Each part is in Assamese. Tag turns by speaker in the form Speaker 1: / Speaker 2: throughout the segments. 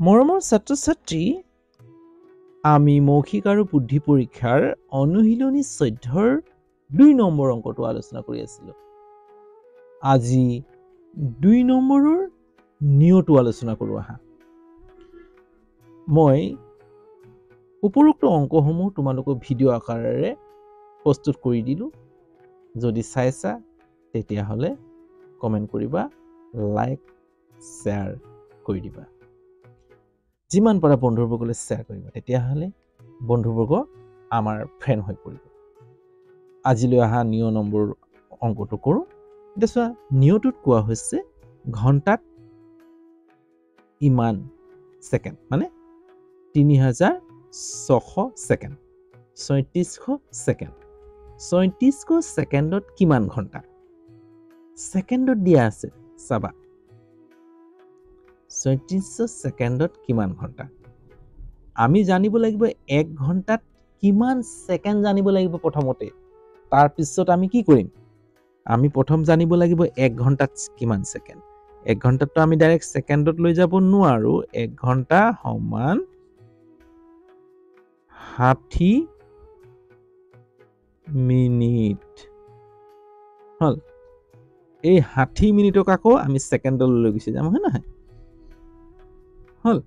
Speaker 1: মৰমৰ ছাত্ৰ-ছাত্ৰী, আমি মৌখিক আৰু বুদ্ধি পৰীক্ষাৰ অনুশীলনী 14ৰ 2 নম্বৰ অংকটো আলোচনা কৰি আছিলোঁ। আজি 2 নম্বৰৰ নিয়মটো আলোচনা কৰোঁ আহা। মই উপৰোক্ত অংকসমূহ তোমালোকক ভিডিঅ' আকাৰেৰে প্ৰস্তুত কৰি দিলোঁ। যদি চাইছা তেতিয়াহ'লে কমেণ্ট কৰিবা, লাইক, শ্বেয়াৰ কৰি দিবা। যিমান পাৰা বন্ধুবৰ্গলৈ শ্বেয়াৰ কৰিবা, তেতিয়াহ'লে বন্ধুবৰ্গ আমাৰ ফ্ৰেণ্ড হৈ পৰিব। আজিলৈ অহা নিয় নম্বৰ অংকটো কৰোঁ। এতিয়া চোৱা, নিয়টোত কোৱা হৈছে ঘণ্টাত ইমান ছেকেণ্ড, মানে 3600 ছেকেণ্ড, 3700 ছেকেণ্ড। 3700 ছেকেণ্ডত কিমান ঘণ্টা? ছেকেণ্ডত দিয়া আছে, চাবা। 3700 ছেকেণ্ডত কিমান ঘণ্টা? আমি জানিব লাগিব 1 ঘণ্টাত কিমান ছেকেণ্ড জানিব লাগিব প্ৰথমতে। তাৰপিছত আমি কি কৰিম? আমি প্ৰথম জানিব লাগিব 1 ঘণ্টাত কিমান ছেকেণ্ড। 1 ঘণ্টাততো আমি ডাইৰেক্ট ছেকেণ্ডত লৈ যাব নোৱাৰোঁ। 1 ঘণ্টা সমান 60 মিনিট হ'ল। এই 60 মিনিটক আকৌ আমি ছেকেণ্ডলৈ লৈ গুচি যাম, হয় নহয়? হ'ল।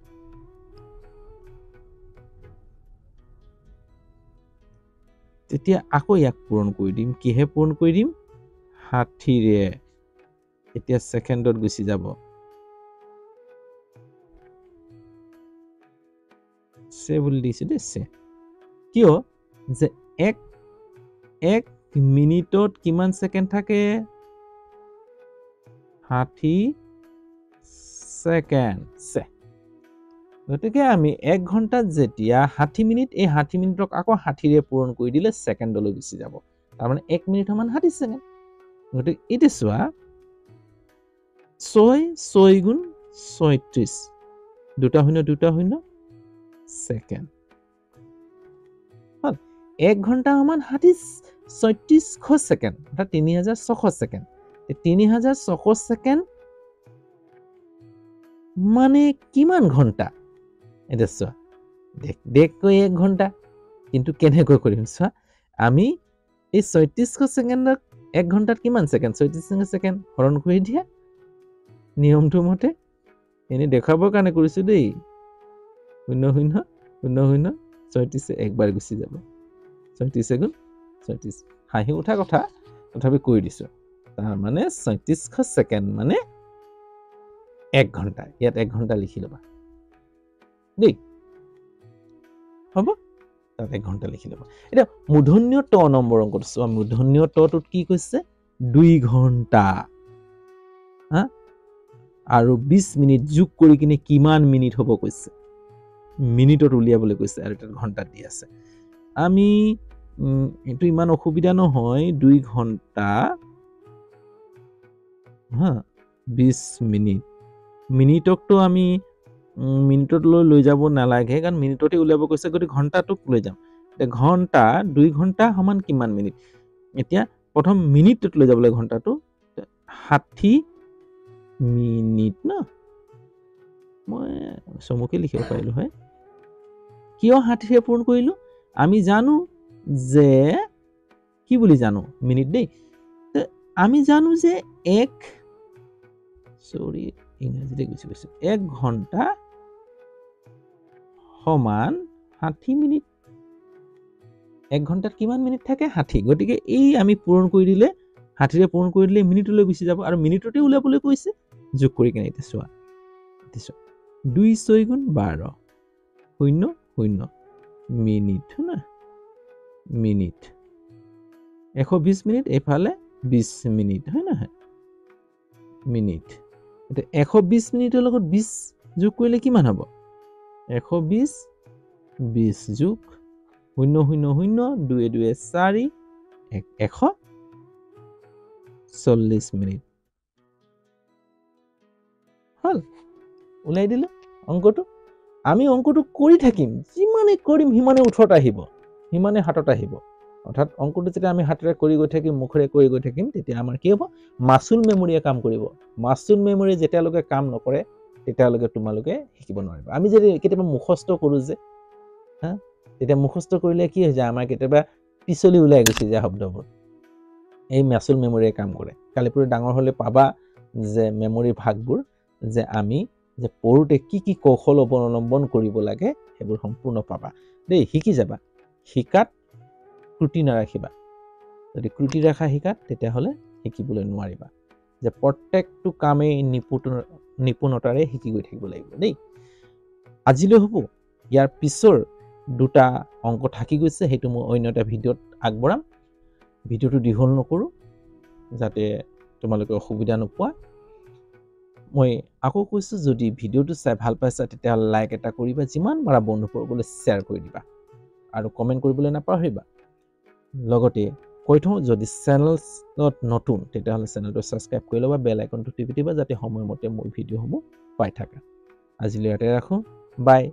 Speaker 1: তেতিয়া আকৌ ইয়াক পূৰণ কৰি দিম। কিহে পূৰণ কৰি দিম? 60ৰে। এতিয়া ছেকেণ্ডত গুচি যাব। চে বুলি দিছোঁ দেই, চে। কিয়? যে এক মিনিটত কিমান ছেকেণ্ড থাকে? 60 ছেকেণ্ড। চে। গতিকে আমি 1 ঘণ্টাত যেতিয়া 60 মিনিট, এই 60 মিনিটক আকৌ 60ৰে পূৰণ কৰি দিলে ছেকেণ্ডলৈ গুচি যাব। তাৰমানে 1 মিনিট সমান 60 ছেকেণ্ড। গতিকে এতিয়া চোৱা, 6 গুণ 36, 2 শূন্য 2 শূন্য ছেকেণ্ড। 1 ঘণ্টা সমান 3600 ছেকেণ্ড, অৰ্থাৎ 3600 ছেকেণ্ড। 3600 ছেকেণ্ড মানে কিমান ঘণ্টা? এতিয়া চোৱা, দেখকৈ 1 ঘণ্টা, কিন্তু কেনেকৈ কৰিম চোৱা। আমি এই 3600 ছেকেণ্ডক 1 ঘণ্টাত কিমান ছেকেণ্ড? 3600 ছেকেণ্ড হৰণ কৰি দিয়া নিয়মটো মতে। এনেই দেখাবৰ কাৰণে কৰিছোঁ দেই। 0 0 0 0 36 একবাৰ গুচি যাব। 36 গুণ 36, হাঁহি উঠা কথা, তথাপি কৰি দিছোঁ। তাৰমানে 3600 ছেকেণ্ড মানে 1 ঘণ্টা। ইয়াত 1 ঘণ্টা লিখি ল'বা দেই, হ'ব? তাত 1 ঘণ্টা লিখি ল'বা। এতিয়া মূৰ্ধন্য ত নম্বৰ অংকটো চোৱা। মূৰ্ধন্য তটোত কি কৈছে? 2 ঘণ্টা। হা? আৰু 20 মিনিট যোগ কৰি কিনে কিমান মিনিট হ'ব কৈছে? মিনিটত উলিয়াবলৈ কৈছে, আৰু তাত ঘণ্টাত দি আছে। আমি এইটো ইমান অসুবিধা নহয়। 2 ঘণ্টা 20 মিনিট। মিনিটকতো আমি মিনিটত লৈ যাব নালাগে, কাৰণ মিনিটতে উলিয়াব কৈছে, গতিকে ঘণ্টাটোক লৈ যাম। ঘণ্টা 2 ঘণ্টা সমান কিমান মিনিট? এতিয়া প্ৰথম মিনিটত লৈ যাব লাগে ঘণ্টাটো। 60 মিনিট ন? মই চমুকে লিখিব পাৰিলোঁ হয়। কিয় 60ৰে পূৰণ কৰিলোঁ? আমি জানো যে কি বুলি জানো? মিনিট দেই। আমি জানো যে ইংৰাজীতে গুচি গৈছে। 1 ঘণ্টা সমান 60 মিনিট। 1 ঘণ্টাত কিমান মিনিট থাকে? 60। গতিকে এই আমি পূৰণ কৰি দিলে, 60ৰে পূৰণ কৰি দিলে মিনিটলৈ গুচি যাব, আৰু মিনিটতে উলিয়াবলৈ কৈছে। যোগ কৰি কিনে এতিয়া চোৱা। 2 6 গুণ 12, 0 0 মিনিট, না মিনিট। 120 মিনিট, এইফালে 20 মিনিট, হয় নহয়? মিনিট। এতিয়া 120 মিনিটৰ লগত 20 যোগ কৰিলে কিমান হ'ব? 120, 20 যোগ 0 0 0, 2 2 4, 140 মিনিট হ'ল। ওলাই দিলো অংকটো। আমি অংকটো কৰি থাকিম, যিমানে কৰিম সিমানে ওঠৰত আহিব, সিমানে হাতত আহিব। অৰ্থাৎ অংকটো যেতিয়া আমি হাতেৰে কৰি গৈ থাকিম, মুখেৰে কৰি গৈ থাকিম, তেতিয়া আমাৰ কি হ'ব? মাচুল মেমৰিয়ে কাম কৰিব। মাচুল মেমৰিয়ে যেতিয়ালৈকে কাম নকৰে, তেতিয়ালৈকে তোমালোকে শিকিব নোৱাৰিবা আমি যদি কেতিয়াবা মুখস্থ কৰোঁ যে হা তেতিয়া মুখস্থ কৰিলে কি হৈ যায় আমাৰ কেতিয়াবা পিছলি ওলাই গুচি যায় শব্দবোৰ এই মাচুল মেমৰিয়ে কাম কৰে কালিপুৰি ডাঙৰ হ'লে পাবা যে মেমৰি ভাগবোৰ যে আমি যে পঢ়োতে কি কৌশল অৱলম্বন কৰিব লাগে সেইবোৰ সম্পূৰ্ণ পাবা দেই শিকি যাবা শিকাত ত্ৰুটি নাৰাখিবা যদি ত্ৰুটি ৰাখা শিকাত তেতিয়াহ'লে শিকিবলৈ নোৱাৰিবা যে প্ৰত্যেকটো কামেই নিপুণতাৰে শিকি গৈ থাকিব লাগিব দেই আজিলৈ হ'ব ইয়াৰ পিছৰ দুটা অংক থাকি গৈছে সেইটো মই অন্য এটা ভিডিঅ'ত আগবঢ়াম ভিডিঅ'টো দীঘল নকৰোঁ যাতে তোমালোকে অসুবিধা নোপোৱা মই আকৌ কৈছোঁ যদি ভিডিঅ'টো চাই ভাল পাইছা তেতিয়াহ'লে লাইক এটা কৰিবা যিমান পাৰা বন্ধুবৰ্গলৈ শ্বেয়াৰ কৰি দিবা আৰু কমেণ্ট কৰিবলৈ নাপাহৰিবা লগতে কৈ থওঁ যদি চেনেলত নতুন তেতিয়াহ'লে চেনেলটো ছাবস্ক্ৰাইব কৰি ল'বা বেল আইকনটো টিপি দিবা যাতে সময়মতে মোৰ ভিডিঅ'সমূহ পাই থাকা আজিলৈ ইয়াতে ৰাখোঁ বাই